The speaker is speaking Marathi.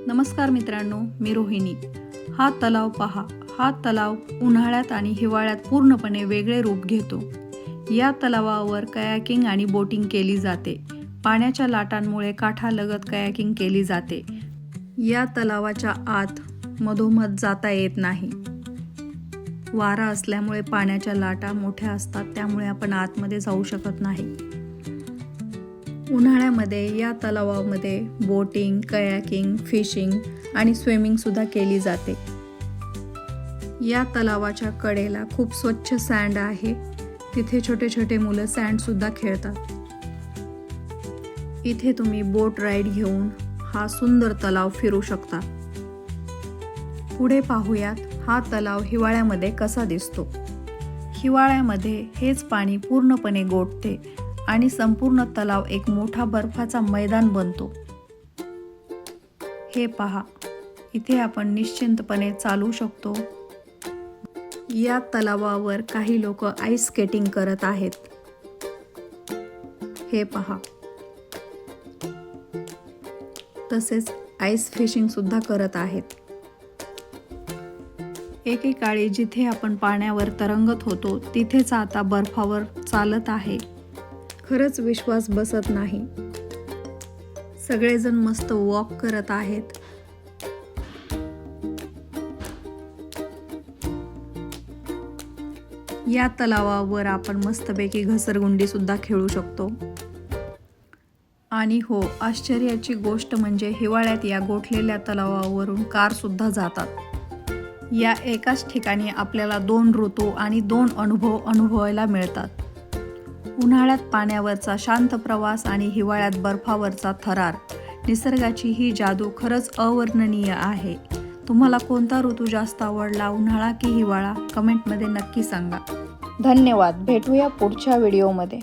नमस्कार मित्रांनो, मी रोहिणी। हा तलाव पहा। हा तलाव उन्हाळ्यात आणि हिवाळ्यात पूर्णपणे वेगळे रूप घेतो। या तलावावर कयाकिंग आणि बोटिंग केली जाते। पाण्याच्या लाटांमुळे काठालगत कयाकिंग केली जाते। या तलावाच्या आत मधोमध जाता येत नाही। वारा असल्यामुळे पाण्याच्या लाटा मोठ्या असतात, त्यामुळे आपण आतमध्ये जाऊ शकत नाही। उन्हाळ्यामध्ये या तलावामध्ये बोटिंग, कयाकिंग, फिशिंग आणि स्विमिंग सुद्धा केली जाते। या तलावाच्या कडेला खूप स्वच्छ सँड आहे। तिथे छोटे छोटे मुलं सँड सुद्धा खेळतात। इथे तुम्ही बोट राईड घेऊन हा सुंदर तलाव फिरू शकता। पुढे पाहूयात हा तलाव हिवाळ्यामध्ये कसा दिसतो। हिवाळ्यामध्ये हेच पाणी पूर्णपणे गोठते आणि संपूर्ण तलाव एक मोठा बर्फाचा मैदान बनतो। हे पहा, इथे आपण निश्चिंतपणे चालू शकतो। या तलावावर काही लोक आईस स्केटिंग करत आहेत। हे पहा, तसेच आईस फिशिंग सुद्धा करत आहेत। एकेकाळी जिथे आपण पाण्यावर तरंगत होतो, तिथेच आता बर्फावर चालत आहे। खरंच विश्वास बसत नाही। सगळेजण मस्त वॉक करत आहेत। या तलावावर आपण मस्तपैकी घसरगुंडी सुद्धा खेळू शकतो। आणि हो, आश्चर्याची गोष्ट म्हणजे हिवाळ्यात या गोठलेल्या तलावावरून कार सुद्धा जातात। या एकाच ठिकाणी आपल्याला 2 ऋतू आणि 2 अनुभव अनुभवायला मिळतात। उन्हाळ्यात पाण्यावरचा शांत प्रवास आणि हिवाळ्यात बर्फावरचा थरार। निसर्गाची ही जादू खरंच अवर्णनीय आहे। तुम्हाला कोणता ऋतू जास्त आवडला, उन्हाळा की हिवाळा? कमेंटमध्ये नक्की सांगा। धन्यवाद। भेटूया पुढच्या व्हिडिओमध्ये।